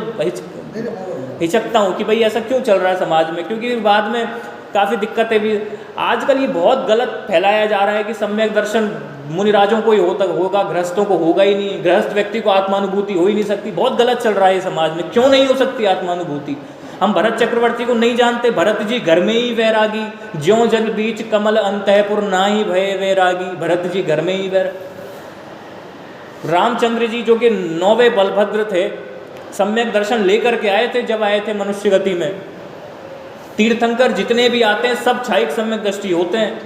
Speaker 1: हिचकता हूँ कि भाई ऐसा क्यों चल रहा है समाज में, क्योंकि बाद में काफ़ी दिक्कतें भी आजकल ये बहुत गलत फैलाया जा रहा है कि सम्यक दर्शन मुनिराजों को ही होगा, गृहस्थों को होगा ही नहीं, गृहस्थ व्यक्ति को आत्मानुभूति हो ही नहीं सकती। बहुत गलत चल रहा है समाज में। क्यों नहीं हो सकती आत्मानुभूति? हम भरत चक्रवर्ती को नहीं जानते? भरत जी घर में ही वैरागी, ज्यों जल बीच कमल अंतःपुर नाही भय वैरागी। भरत जी घर में ही रामचंद्र जी जो कि 9वें बलभद्र थे, सम्यक दर्शन लेकर के आए थे जब आए थे मनुष्य गति में। तीर्थंकर जितने भी आते हैं सब क्षायिक सम्यक दृष्टि होते हैं।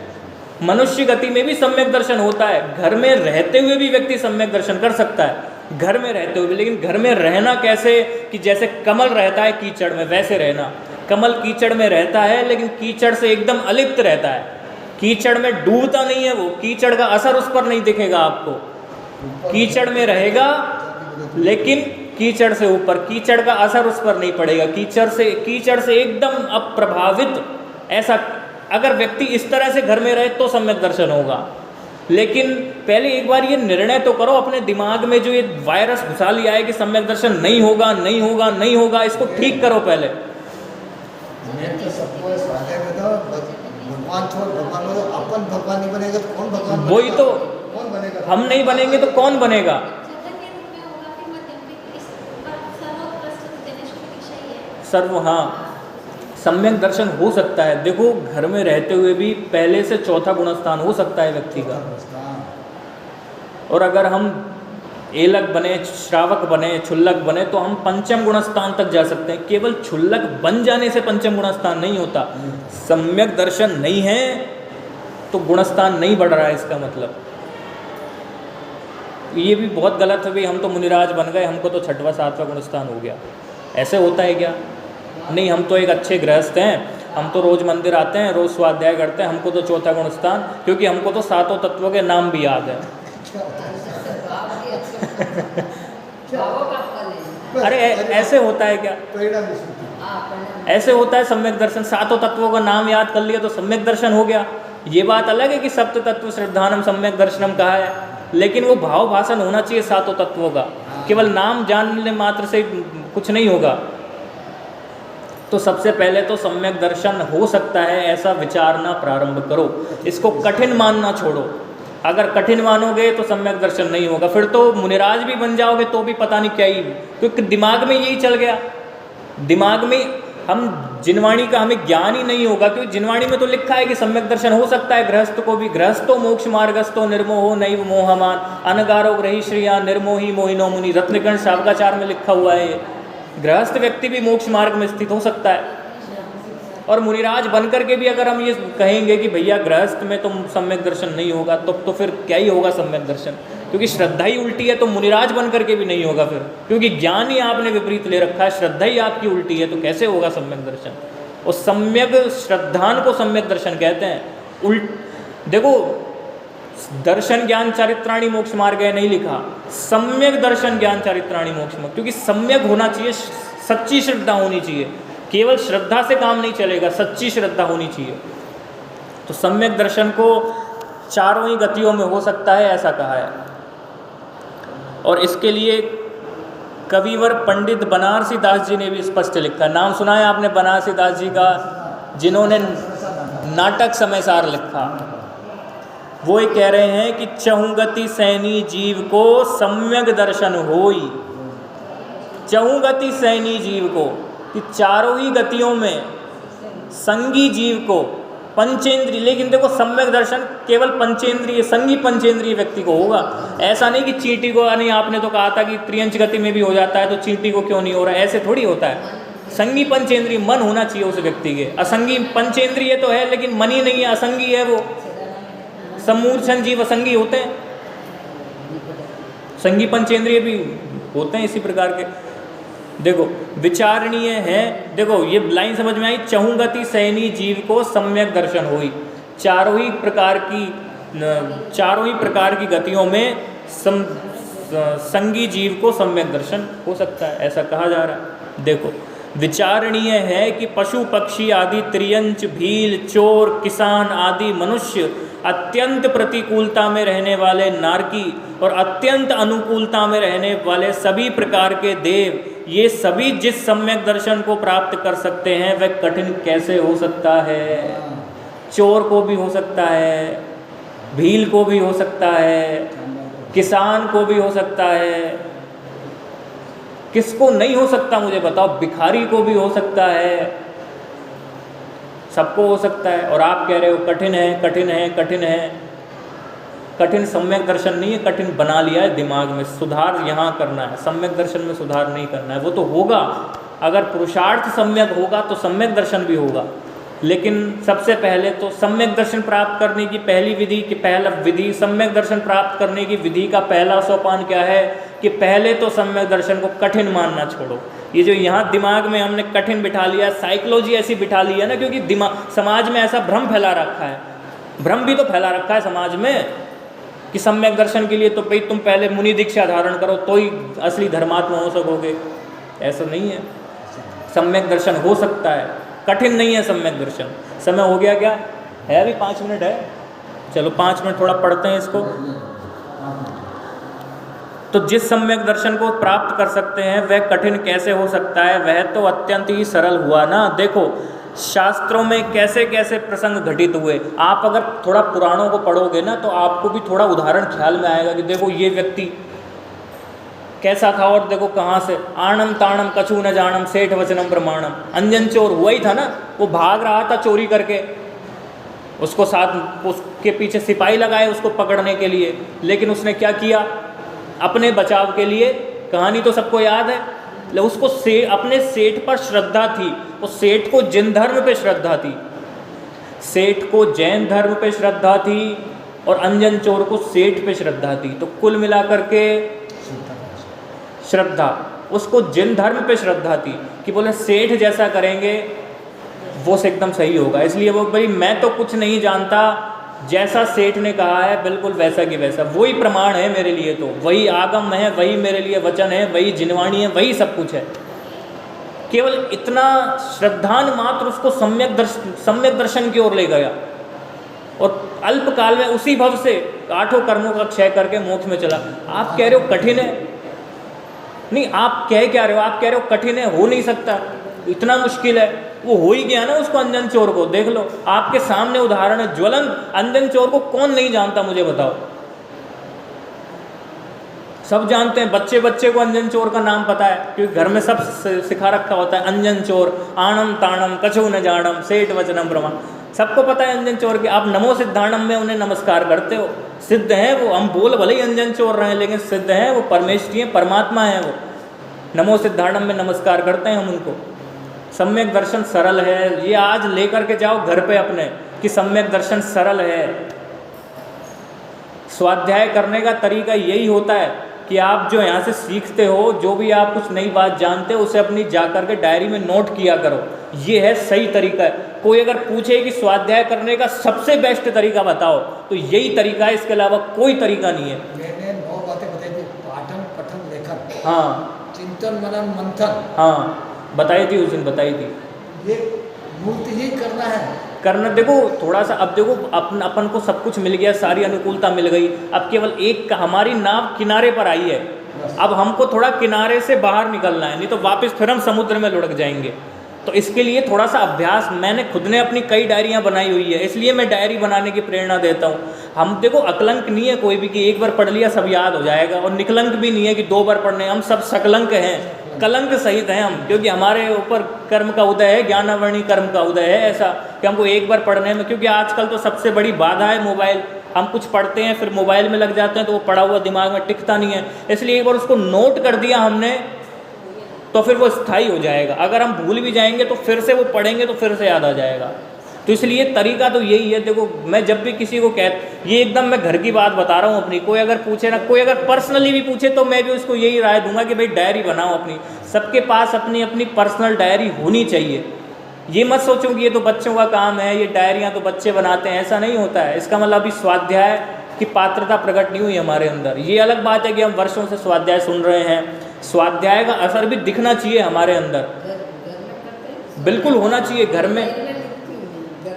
Speaker 1: मनुष्य गति में भी सम्यक दर्शन होता है। घर में रहते हुए भी व्यक्ति सम्यक दर्शन कर सकता है, घर में रहते हुए। लेकिन घर में रहना कैसे, कि जैसे कमल रहता है कीचड़ में, वैसे रहना। कमल कीचड़ में रहता है लेकिन कीचड़ से एकदम अलिप्त रहता है, कीचड़ में डूबता नहीं है वो, कीचड़ का असर उस पर नहीं दिखेगा आपको। कीचड़ में रहेगा लेकिन कीचड़ से ऊपर, कीचड़ का असर उस पर नहीं पड़ेगा, कीचड़ से एकदम अप्रभावित। ऐसा अगर व्यक्ति इस तरह से घर में रहे तो सम्यक दर्शन होगा। लेकिन पहले एक बार ये निर्णय तो करो अपने दिमाग में, जो ये वायरस घुसा लिया है कि सम्यक दर्शन नहीं होगा नहीं होगा नहीं होगा, इसको ठीक करो पहले।
Speaker 2: भगवान छोड़, भगवान बोलो, अपन भगवान नहीं बनेगा तो कौन भगवान?
Speaker 1: वही तो,
Speaker 2: कौन बनेगा?
Speaker 1: हम नहीं बनेंगे तो कौन बनेगा? सर्व, हाँ, सम्यक दर्शन हो सकता है। देखो घर में रहते हुए भी पहले से चौथा गुणस्थान हो सकता है व्यक्ति का। और अगर हम एलक बने, श्रावक बने, क्षुल्लक बने तो हम पंचम गुणस्थान तक जा सकते हैं। केवल क्षुल्लक बन जाने से पंचम गुणस्थान नहीं होता। सम्यक दर्शन नहीं है तो गुणस्थान नहीं बढ़ रहा है, इसका मतलब। ये भी बहुत गलत है, भाई हम तो मुनिराज बन गए, हमको तो छठवां सातवां गुणस्थान हो गया। ऐसे होता है क्या? नहीं, हम तो एक अच्छे गृहस्थ हैं, हम तो रोज़ मंदिर आते हैं, रोज़ स्वाध्याय करते हैं, हमको तो चौथा गुणस्थान, क्योंकि हमको तो सातों तत्वों के नाम भी याद है। अरे ऐसे होता है क्या? ऐसे होता है सम्यक दर्शन। सातों तत्वों का नाम याद कर लिया तो सम्यक दर्शन हो गया। ये बात अलग है कि सप्त तत्व श्रद्धानम सम्यक दर्शनम कहा है, लेकिन वो भाव भाषण होना चाहिए सातों तत्वों का। केवल नाम जानने मात्र से कुछ नहीं होगा। तो सबसे पहले तो सम्यक दर्शन हो सकता है ऐसा विचारना प्रारंभ करो, इसको कठिन मानना छोड़ो। अगर कठिन मानोगे तो सम्यक दर्शन नहीं होगा, फिर तो मुनिराज भी बन जाओगे तो भी पता नहीं क्या ही, क्योंकि दिमाग में यही चल गया। दिमाग में हम जिनवाणी का हमें ज्ञान ही नहीं होगा, क्योंकि जिनवाणी में तो लिखा है कि सम्यक दर्शन हो सकता है गृहस्थ को भी। गृहस्थो मोक्ष मार्गस्थो निर्मोहो नैव मोहमान अनगारो ग्रही श्रिया निर्मोही मोहिनो मुनि, रत्नकर्ण शावकाचार में लिखा हुआ है ये। गृहस्थ व्यक्ति भी मोक्ष मार्ग में स्थित हो सकता है, और मुनिराज बनकर के भी अगर हम ये कहेंगे कि भैया गृहस्थ में तो सम्यक दर्शन नहीं होगा, तो फिर क्या ही होगा सम्यक दर्शन, क्योंकि श्रद्धा ही उल्टी है, तो मुनिराज बन करके भी नहीं होगा फिर, क्योंकि ज्ञान ही आपने विपरीत ले रखा है, श्रद्धा ही आपकी उल्टी है, तो कैसे होगा सम्यक दर्शन। और सम्यक श्रद्धान को सम्यक दर्शन कहते हैं। देखो दर्शन ज्ञान चारित्राणी मोक्ष मार्ग है नहीं लिखा, सम्यक दर्शन ज्ञान चारित्राणी मोक्ष मार्ग, क्योंकि सम्यक होना चाहिए, सच्ची श्रद्धा होनी चाहिए, केवल श्रद्धा से काम नहीं चलेगा, सच्ची श्रद्धा होनी चाहिए। तो सम्यक दर्शन को चारों ही गतियों में हो सकता है ऐसा कहा है। और इसके लिए कविवर पंडित बनारसी दास जी ने भी स्पष्ट लिखा। नाम सुना है आपने बनारसी दास जी का, जिन्होंने नाटक समयसार लिखा। वो ये कह रहे हैं कि चहुगति सैनी जीव को सम्यक दर्शन होई। चहुगति सैनी जीव को, कि चारों ही गतियों में संगी जीव को पंचेंद्रिय, लेकिन देखो सम्यक दर्शन केवल पंचेंद्रिय संगी पंचेंद्रिय व्यक्ति को होगा। ऐसा नहीं कि चींटी को, नहीं आपने तो कहा था कि त्रियंच गति में भी हो जाता है तो चींटी को क्यों नहीं हो रहा है, ऐसे थोड़ी होता है। संगी पंचेंद्रिय मन होना चाहिए उस व्यक्ति के। असंगी पंचेंद्रिय तो है लेकिन मन ही नहीं है, असंगी है वो। सम्मूर्छन जीव असंगी होते हैं, संगी पंचेंद्रिय भी होते हैं इसी प्रकार के। देखो विचारणीय है, देखो ये लाइन समझ में आई, चहुगति सैनी जीव को सम्यक दर्शन हुई। चारों ही प्रकार की गतियों में संगी जीव को सम्यक दर्शन हो सकता है, ऐसा कहा जा रहा है। देखो विचारणीय है कि पशु पक्षी आदि त्रियंच भील चोर किसान आदि मनुष्य, अत्यंत प्रतिकूलता में रहने वाले नारकी और अत्यंत अनुकूलता में रहने वाले सभी प्रकार के देव, ये सभी जिस सम्यक दर्शन को प्राप्त कर सकते हैं वह कठिन कैसे हो सकता है। चोर को भी हो सकता है, भील को भी हो सकता है, किसान को भी हो सकता है, किसको नहीं हो सकता मुझे बताओ, भिखारी को भी हो सकता है, सबको हो सकता है। और आप कह रहे हो कठिन है कठिन है कठिन है। कठिन सम्यक दर्शन नहीं है, कठिन बना लिया है दिमाग में। सुधार यहाँ करना है, सम्यक दर्शन में सुधार नहीं करना है। वो तो होगा, अगर पुरुषार्थ सम्यक होगा तो सम्यक दर्शन भी होगा, लेकिन सबसे पहले तो सम्यक दर्शन प्राप्त करने की पहली विधि की पहला विधि, सम्यक दर्शन प्राप्त करने की विधि का पहला सोपान क्या है कि पहले तो सम्यक दर्शन को कठिन मानना छोड़ो। ये जो यहाँ दिमाग में हमने कठिन बिठा लिया, साइकोलॉजी ऐसी बिठा ली है ना, क्योंकि दिमाग समाज में ऐसा भ्रम फैला रखा है, भ्रम भी तो फैला रखा है समाज में कि सम्यक दर्शन के लिए तो भाई तुम पहले मुनि दीक्षा धारण करो तो ही असली धर्मात्मा हो सकोगे। ऐसा नहीं है, सम्यक दर्शन हो सकता है, कठिन नहीं है सम्यक दर्शन। समय हो गया क्या है? अभी 5 मिनट है, चलो 5 मिनट थोड़ा पढ़ते हैं इसको। तो जिस सम्यक दर्शन को प्राप्त कर सकते हैं वह कठिन कैसे हो सकता है, वह तो अत्यंत ही सरल हुआ ना। देखो शास्त्रों में कैसे कैसे प्रसंग घटित हुए, आप अगर थोड़ा पुराणों को पढ़ोगे ना तो आपको भी थोड़ा उदाहरण ख्याल में आएगा कि देखो ये व्यक्ति कैसा था और देखो कहाँ से। आणम ताणम कछु न जानम सेठ वचनम प्रमाणम, अंजन चोर हुआ ही था ना, वो भाग रहा था चोरी करके, उसको साथ उसके पीछे सिपाही लगाए उसको पकड़ने के लिए, लेकिन उसने क्या किया अपने बचाव के लिए, कहानी तो सबको याद है। उसको अपने सेठ पर श्रद्धा थी, उस सेठ को जैन धर्म पे श्रद्धा थी, सेठ को जैन धर्म पे श्रद्धा थी और अंजन चोर को सेठ पे श्रद्धा थी। तो कुल मिलाकर के श्रद्धा, उसको जैन धर्म पे श्रद्धा थी कि बोले सेठ जैसा करेंगे वो से एकदम सही होगा, इसलिए वो भाई मैं तो कुछ नहीं जानता, जैसा सेठ ने कहा है बिल्कुल वैसा कि वैसा, वही प्रमाण है मेरे लिए, तो वही आगम है, वही मेरे लिए वचन है, वही जिनवाणी है, वही सब कुछ है। केवल इतना श्रद्धान मात्र उसको सम्यक दर्शन की ओर ले गया और अल्प काल में उसी भव से 8 कर्मों का क्षय करके मोक्ष में चला। आप कह रहे हो कठिन है, नहीं आप क्या रहे हो, आप कह रहे हो कठिन है, हो नहीं सकता, इतना मुश्किल है, वो हो ही गया ना उसको। अंजन चोर को देख लो, आपके सामने उदाहरण है ज्वलंत। अंजन चोर को कौन नहीं जानता मुझे बताओ, सब जानते हैं, बच्चे बच्चे को अंजन चोर का नाम पता है, क्योंकि घर में सब सिखा रखा होता है। अंजन चोर, आणम ताणम कछु न जानम सेठ वचनम ब्रह्मा, सबको पता है अंजन चोर के। आप नमो सिद्धाणम में उन्हें नमस्कार करते हो, सिद्ध हैं वो। हम बोल भले ही अंजन चोर रहे हैं, लेकिन सिद्ध हैं वो, परमेश्वरी हैं, परमात्मा हैं वो। नमो सिद्धाणम में नमस्कार करते हैं हम उनको। सम्यक दर्शन सरल है, ये आज लेकर के जाओ घर पे अपने कि सम्यक दर्शन सरल है। स्वाध्याय करने का तरीका यही होता है कि आप जो यहाँ से सीखते हो, जो भी आप कुछ नई बात जानते हो, उसे अपनी जा कर के डायरी में नोट किया करो। ये है सही तरीका है। कोई अगर पूछे कि स्वाध्याय करने का सबसे बेस्ट तरीका बताओ, तो यही तरीका है, इसके अलावा कोई तरीका नहीं है।
Speaker 2: मैंने 9 बातें बताई थी, पाठन पठन लेखन,
Speaker 1: हाँ
Speaker 2: चिंतन मनन मंथन,
Speaker 1: हाँ बताई थी, उस दिन बताई थी।
Speaker 2: ये मूर्ति ही करना है।
Speaker 1: करना, देखो थोड़ा सा, अब देखो अपन को सब कुछ मिल गया, सारी अनुकूलता मिल गई, अब केवल एक हमारी नाव किनारे पर आई है। अब हमको थोड़ा किनारे से बाहर निकलना है, नहीं तो वापस फिर हम समुद्र में लुढ़क जाएंगे। तो इसके लिए थोड़ा सा अभ्यास, मैंने खुद ने अपनी कई डायरियाँ बनाई हुई है, इसलिए मैं डायरी बनाने की प्रेरणा देता हूँ। हम देखो अकलंक नहीं है कोई भी कि एक बार पढ़ लिया सब याद हो जाएगा, और निकलंक भी नहीं है कि 2 बार पढ़ने, हम सब सकलंक हैं, कलंक सहित हैं हम, क्योंकि हमारे ऊपर कर्म का उदय है, ज्ञानावर्णी कर्म का उदय है, ऐसा कि हमको एक बार पढ़ने में, क्योंकि आजकल तो सबसे बड़ी बाधा है मोबाइल। हम कुछ पढ़ते हैं फिर मोबाइल में लग जाते हैं, तो वो पढ़ा हुआ दिमाग में टिकता नहीं है। इसलिए एक बार उसको नोट कर दिया हमने तो फिर वो स्थायी हो जाएगा। अगर हम भूल भी जाएंगे तो फिर से वो पढ़ेंगे तो फिर से याद आ जाएगा। तो इसलिए तरीका तो यही है। देखो मैं जब भी किसी को ये एकदम मैं घर की बात बता रहा हूँ अपनी, कोई अगर पूछे ना, कोई अगर पर्सनली भी पूछे तो मैं भी उसको यही राय दूंगा कि भाई डायरी बनाओ अपनी। सबके पास अपनी अपनी पर्सनल डायरी होनी चाहिए। ये मत सोचो कि ये तो बच्चों का काम है, ये डायरियाँ तो बच्चे बनाते हैं, ऐसा नहीं होता है। इसका मतलब अभी स्वाध्याय की पात्रता प्रकट नहीं हुई हमारे अंदर। ये अलग बात है कि हम वर्षों से स्वाध्याय सुन रहे हैं, स्वाध्याय का असर भी दिखना चाहिए हमारे अंदर, बिल्कुल होना चाहिए घर में,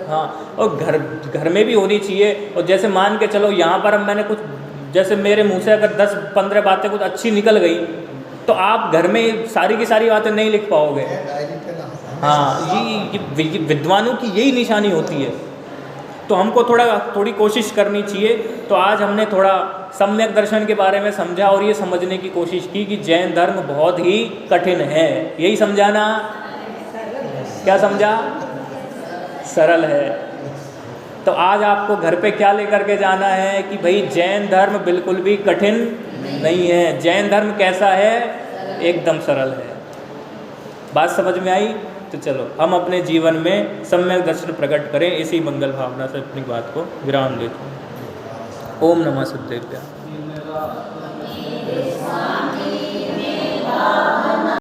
Speaker 1: हाँ, और घर में भी होनी चाहिए। और जैसे मान के चलो यहाँ पर अब मैंने कुछ, जैसे मेरे मुंह से अगर 10-15 बातें कुछ अच्छी निकल गई तो आप घर में सारी की सारी बातें नहीं लिख पाओगे। हाँ, ये विद्वानों की यही निशानी होती है। तो हमको थोड़ी कोशिश करनी चाहिए। तो आज हमने थोड़ा सम्यक दर्शन के बारे में समझा और ये समझने की कोशिश की कि जैन धर्म बहुत ही कठिन है। यही समझाना, क्या समझा? सरल है। तो आज आपको घर पे क्या लेकर के जाना है कि भाई जैन धर्म बिल्कुल भी कठिन नहीं है। जैन धर्म कैसा है? एकदम सरल है। बात समझ में आई? तो चलो हम अपने जीवन में सम्यक दर्शन प्रकट करें। इसी मंगल भावना से अपनी बात को विराम देते हैं। ओम नमः सिद्धेभ्यः।